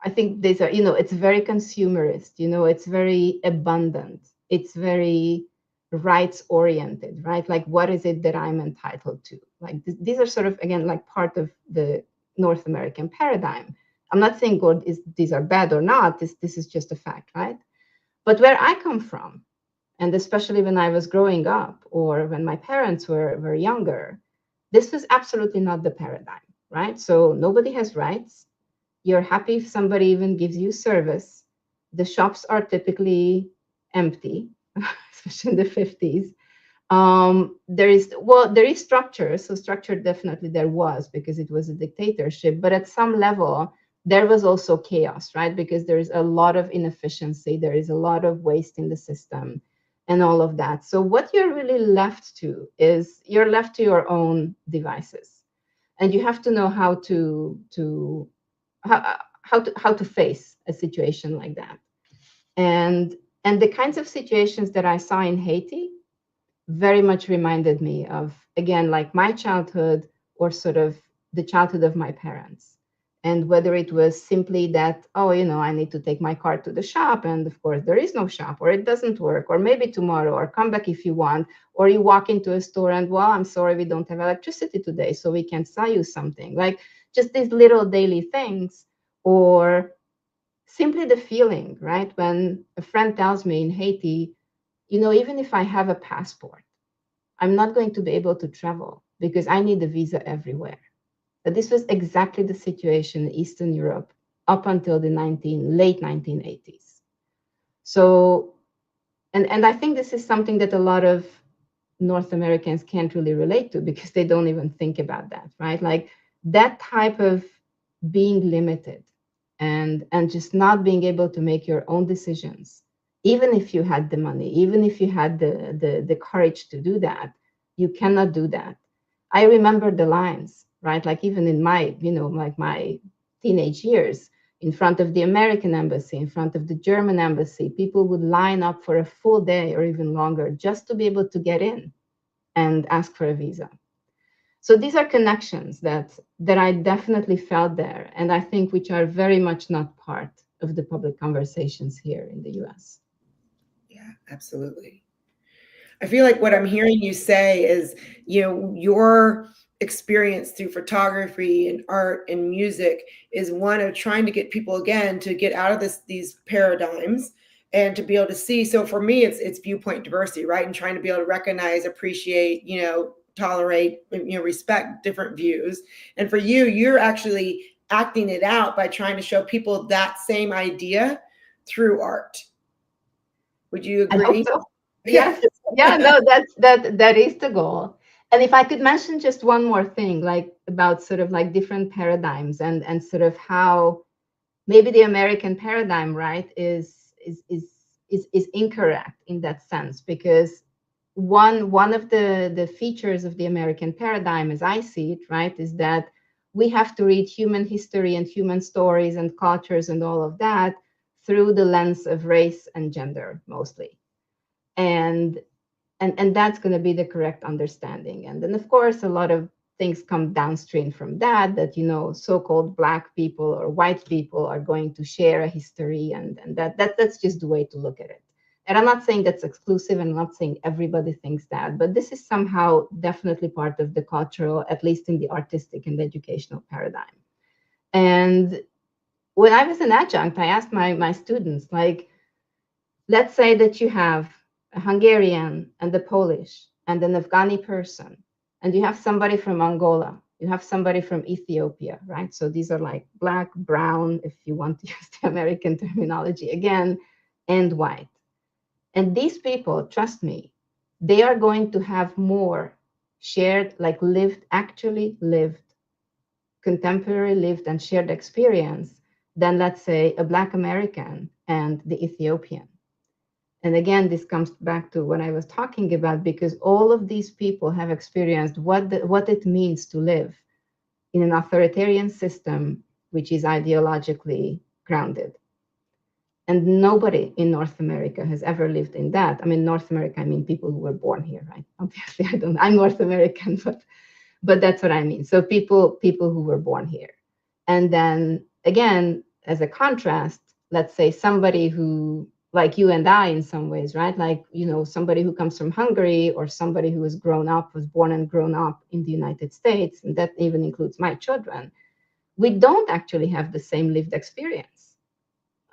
I think these are, it's very consumerist, it's very abundant. It's very rights oriented, right? Like, what is it that I'm entitled to? Like, these are sort of, again, like part of the North American paradigm. I'm not saying these are bad or not. This is just a fact, right? But where I come from, and especially when I was growing up or when my parents were younger, this was absolutely not the paradigm, right? So nobody has rights. You're happy if somebody even gives you service. The shops are typically empty, especially in the 50s. There is structure. So structure definitely there was, because it was a dictatorship. But at some level, there was also chaos, right? Because there is a lot of inefficiency. There is a lot of waste in the system and all of that. So what you're really left to is you're left to your own devices. And you have to know how to face a situation like that. And the kinds of situations that I saw in Haiti very much reminded me of, again, like my childhood, or sort of the childhood of my parents. And whether it was simply that, oh, I need to take my car to the shop, and of course there is no shop, or it doesn't work, or maybe tomorrow, or come back if you want, or you walk into a store and, well, I'm sorry, we don't have electricity today, so we can't sell you something. Like, just these little daily things. Or simply the feeling, right? When a friend tells me in Haiti, even if I have a passport, I'm not going to be able to travel because I need a visa everywhere. But this was exactly the situation in Eastern Europe up until the late 1980s. So, and I think this is something that a lot of North Americans can't really relate to, because they don't even think about that, right? Like, that type of being limited and just not being able to make your own decisions, even if you had the money, even if you had the courage to do that, you cannot do that. I remember the lines, right? Like, even in my, like my teenage years, in front of the American embassy, in front of the German embassy, people would line up for a full day or even longer just to be able to get in and ask for a visa. So these are connections that I definitely felt there, and I think which are very much not part of the public conversations here in the US. Yeah, absolutely. I feel like what I'm hearing you say is, your experience through photography and art and music is one of trying to get people, again, to get out of these paradigms and to be able to see. So for me, it's viewpoint diversity, right? And trying to be able to recognize, appreciate, tolerate, respect different views. And for you, you're actually acting it out by trying to show people that same idea through art. Would you I hope agree? so. Yes. Yeah, no, that is the goal. And if I could mention just one more thing, like about sort of like different paradigms and sort of how maybe the American paradigm, right, is incorrect in that sense, because one of the features of the American paradigm, as I see it, right, is that we have to read human history and human stories and cultures and all of that through the lens of race and gender mostly. And that's going to be the correct understanding. And then, of course, a lot of things come downstream from that, so-called Black people or white people are going to share a history, and that's just the way to look at it. And I'm not saying that's exclusive, and I'm not saying everybody thinks that, but this is somehow definitely part of the cultural, at least in the artistic and educational paradigm. And when I was an adjunct, I asked my students, like, let's say that you have a Hungarian and a Polish and an Afghani person, and you have somebody from Angola, you have somebody from Ethiopia, right? So these are like black, brown, if you want to use the American terminology again, and white. And these people, trust me, they are going to have more shared, like lived, actually lived, contemporary lived and shared experience than, let's say, a Black American and the Ethiopian. And again, this comes back to what I was talking about, because all of these people have experienced what it means to live in an authoritarian system, which is ideologically grounded. And nobody in North America has ever lived in that. I mean, North America, I mean people who were born here, right? Obviously, I'm North American, but that's what I mean. So people who were born here. And then again, as a contrast, let's say somebody who, like you and I in some ways, right? Like, somebody who comes from Hungary, or somebody who was born and grown up in the United States, and that even includes my children, we don't actually have the same lived experience.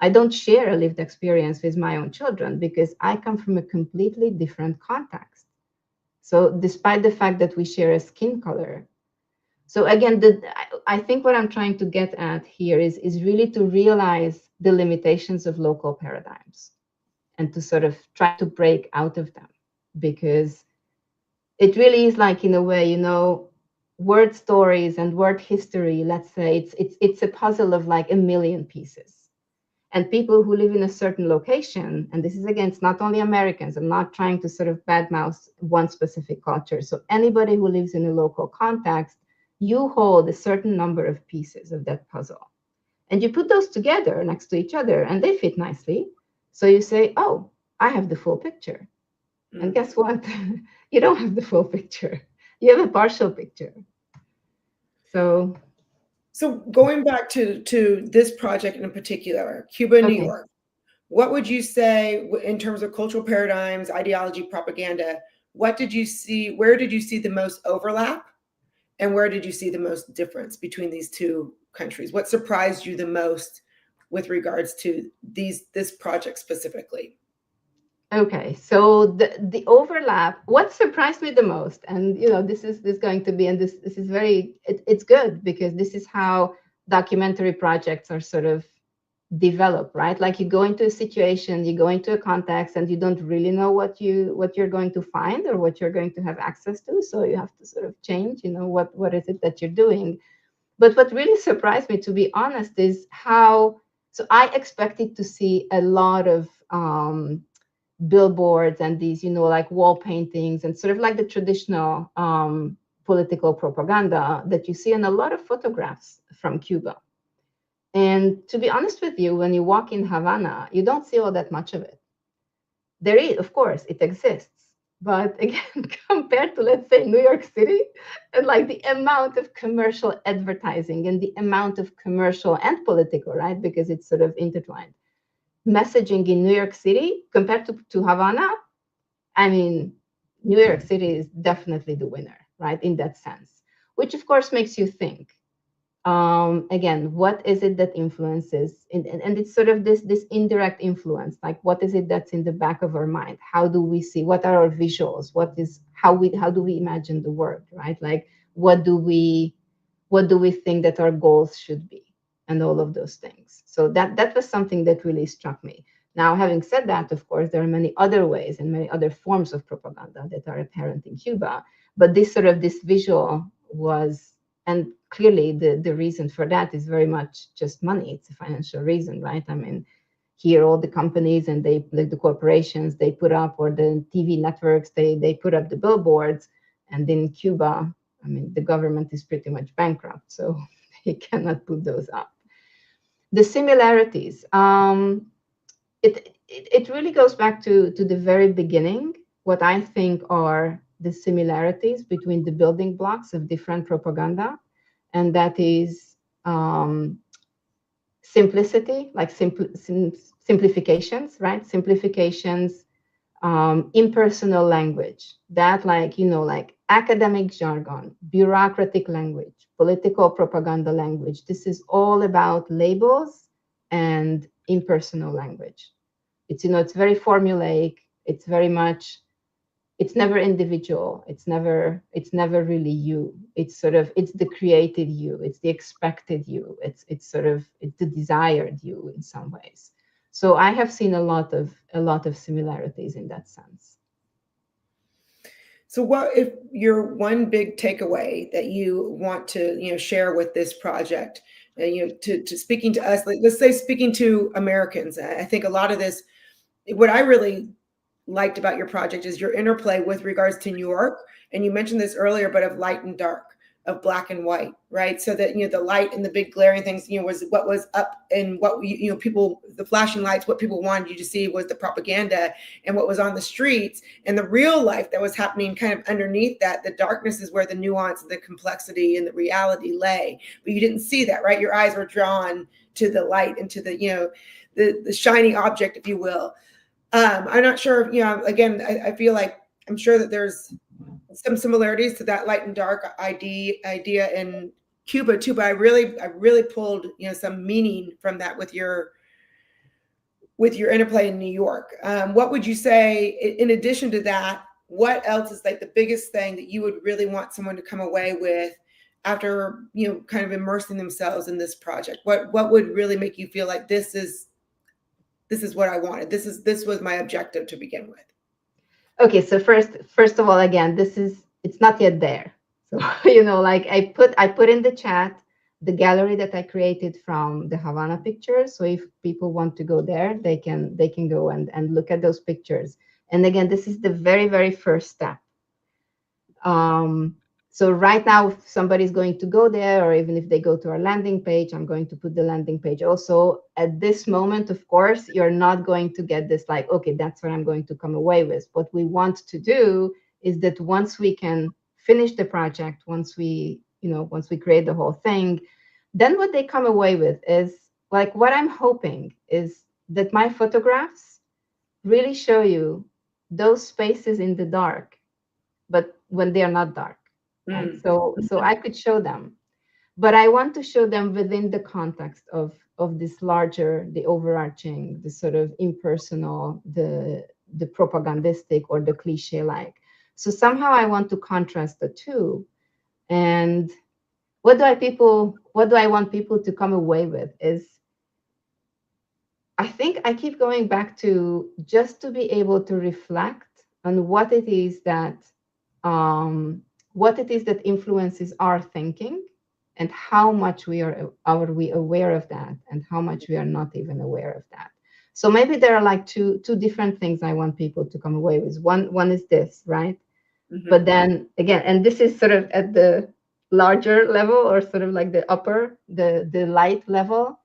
I don't share a lived experience with my own children because I come from a completely different context. So despite the fact that we share a skin color, so again, I think what I'm trying to get at here is really to realize the limitations of local paradigms and to sort of try to break out of them, because it really is like, in a way, word stories and word history, let's say, it's a puzzle of like a million pieces. And people who live in a certain location, and this is, again, it's not only Americans, I'm not trying to sort of badmouth one specific culture. So anybody who lives in a local context, you hold a certain number of pieces of that puzzle. And you put those together next to each other and they fit nicely. So you say, oh, I have the full picture. And guess what? You don't have the full picture. You have a partial picture. So going back to this project in particular, Cuba and New okay. York, what would you say in terms of cultural paradigms, ideology, propaganda? What did you see? Where did you see the most overlap? And where did you see the most difference between these two countries? What surprised you the most with regards to this project specifically? Okay, so the overlap, what surprised me the most, and this is going to be, and this is very, it's good, because this is how documentary projects are sort of developed, right? Like, you go into a situation, you go into a context, and you don't really know what you're going to find or what you're going to have access to, so you have to sort of change, what is it that you're doing. But what really surprised me, to be honest, is how, so I expected to see a lot of billboards and these, like wall paintings and sort of like the traditional political propaganda that you see in a lot of photographs from Cuba. And to be honest with you, when you walk in Havana, you don't see all that much of it. There is, of course, it exists. But again, compared to, let's say, New York City, and like the amount of commercial advertising and the amount of commercial and political, right? Because it's sort of intertwined messaging in New York City compared to Havana, I mean, New York City is definitely the winner, right? In that sense, which of course makes you think. Again, what is it that influences, and it's sort of this indirect influence, like what is it that's in the back of our mind? How do we see? What are our visuals? How do we imagine the world, right? Like, what do we think that our goals should be? And all of those things. So that was something that really struck me. Now, having said that, of course, there are many other ways and many other forms of propaganda that are apparent in Cuba. But this visual was, and clearly the reason for that is very much just money. It's a financial reason, right? I mean, here all the companies and like the corporations, they put up, or the TV networks, they put up the billboards. And in Cuba, I mean, the government is pretty much bankrupt, so they cannot put those up. The similarities, it really goes back to the very beginning. What I think are the similarities between the building blocks of different propaganda, and that is simplicity, like simplifications, right? Simplifications, impersonal language, that like, like academic jargon, bureaucratic language, political propaganda language. This is all about labels and impersonal language. It's, it's very formulaic. It's very much, it's never individual. It's never really you. It's sort of, it's the created you. It's the expected you. It's sort of, it's the desired you in some ways. So I have seen a lot of similarities in that sense. So what if your one big takeaway that you want to, share with this project, to speaking to us, like, let's say speaking to Americans. I think a lot of this, what I really liked about your project is your interplay with regards to New York. And you mentioned this earlier, but of light and dark, of black and white, right? So that, the light and the big glaring things, was what was up, and what, people, the flashing lights, what people wanted you to see was the propaganda, and what was on the streets and the real life that was happening kind of underneath that. The darkness is where the nuance, the complexity, and the reality lay. But you didn't see that, right? Your eyes were drawn to the light and to the, the shiny object, if you will. I'm not sure, again, I feel like, I'm sure that there's some similarities to that light and dark idea in Cuba too, but I really pulled, some meaning from that with your interplay in New York. What would you say, in addition to that, what else is like the biggest thing that you would really want someone to come away with after, kind of immersing themselves in this project? What would really make you feel like this is what I wanted? This was my objective to begin with. Okay, so first of all, again, it's not yet there. So, like I put in the chat the gallery that I created from the Havana pictures. So if people want to go there, they can go and look at those pictures. And again, this is the very, very first step. So right now, if somebody's going to go there, or even if they go to our landing page, I'm going to put the landing page also. At this moment, of course, you're not going to get this like, okay, that's what I'm going to come away with. What we want to do is that once we can finish the project, once we create the whole thing, then what they come away with is like, what I'm hoping is that my photographs really show you those spaces in the dark, but when they are not dark. Right? So I could show them, but I want to show them within the context of this larger, the overarching, the sort of impersonal, the propagandistic or the cliche-like. So somehow I want to contrast the two. And what do I want people to come away with is, I think I keep going back to just to be able to reflect on what it is that influences our thinking, and how much are we aware of that, and how much we are not even aware of that. So maybe there are like two different things I want people to come away with. One is this, right? Mm-hmm. But then again, and this is sort of at the larger level, or sort of like the upper, the light level.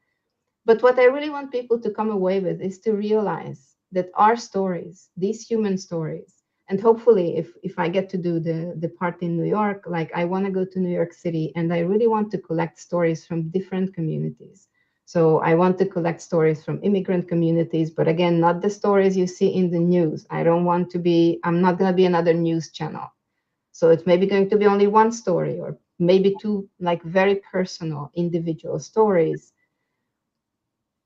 But what I really want people to come away with is to realize that our stories, these human stories, and hopefully if I get to do the part in New York, like I want to go to New York City, and I really want to collect stories from different communities. So I want to collect stories from immigrant communities, but again, not the stories you see in the news. I'm not going to be another news channel. So it's maybe going to be only one story, or maybe two, like very personal individual stories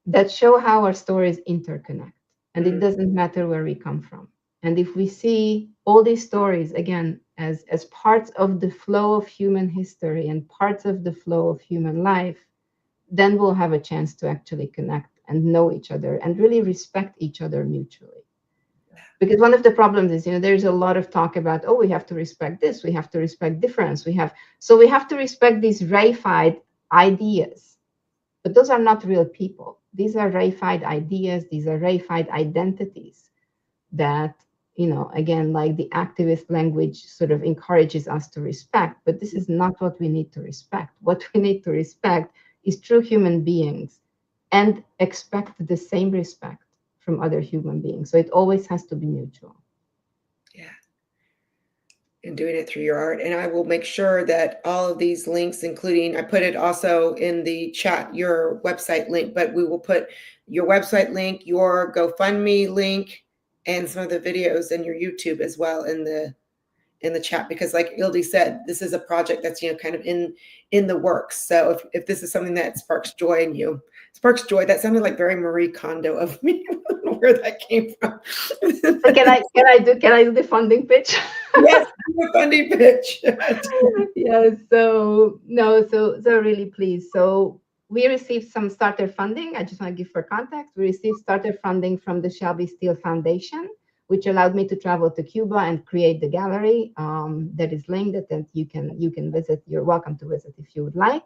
that show how our stories interconnect. And it doesn't matter where we come from. And if we see all these stories, again, as parts of the flow of human history and parts of the flow of human life, then we'll have a chance to actually connect and know each other and really respect each other mutually. Because one of the problems is, there's a lot of talk about, we have to respect this, we have to respect difference, we have to respect these reified ideas. But those are not real people. These are reified ideas, these are reified identities that, again, like the activist language sort of encourages us to respect, but this is not what we need to respect. What we need to respect is true human beings, and expect the same respect from other human beings. So it always has to be mutual. Yeah. and doing it through your art. And I will make sure that all of these links, including, I put it also in the chat, your website link, but we will put your website link, your GoFundMe link, and some of the videos and your YouTube as well in the chat, because like Ildi said, this is a project that's, kind of in the works. So if this is something that sparks joy in you, that sounded like very Marie Kondo of me. I don't know where that came from. So can I do the funding pitch? Yes, a funny pitch. Yeah, so no, so really please. So we received some starter funding. I just want to give for context. We received starter funding from the Shelby Steele Foundation, which allowed me to travel to Cuba and create the gallery. That is linked that you can visit. You're welcome to visit if you would like.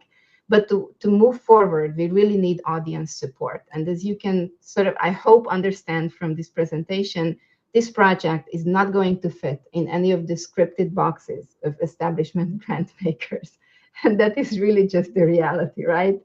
But to move forward, we really need audience support. And as you can sort of, I hope, understand from this presentation, this project is not going to fit in any of the scripted boxes of establishment grant makers. And that is really just the reality, right?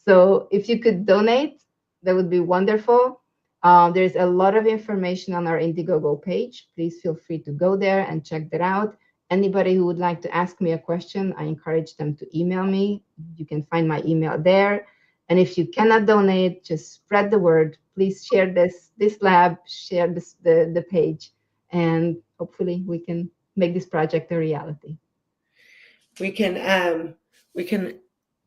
So if you could donate, that would be wonderful. There's a lot of information on our Indiegogo page. Please feel free to go there and check that out. Anybody who would like to ask me a question, I encourage them to email me. You can find my email there. And if you cannot donate, just spread the word. Please share this lab, share the page, and hopefully we can make this project a reality. We can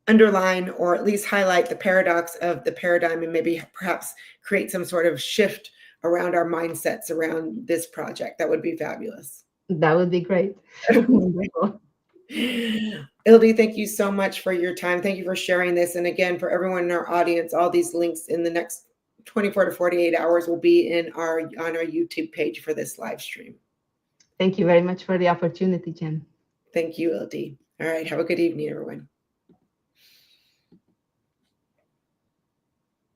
underline or at least highlight the paradox of the paradigm and maybe perhaps create some sort of shift around our mindsets around this project. That would be fabulous. That would be great. Wonderful. Ildi, thank you so much for your time. Thank you for sharing this. And again, for everyone in our audience, all these links in the next 24 to 48 hours will be on our YouTube page for this live stream. Thank you very much for the opportunity, Jen. Thank you, Ildi. All right. Have a good evening, everyone.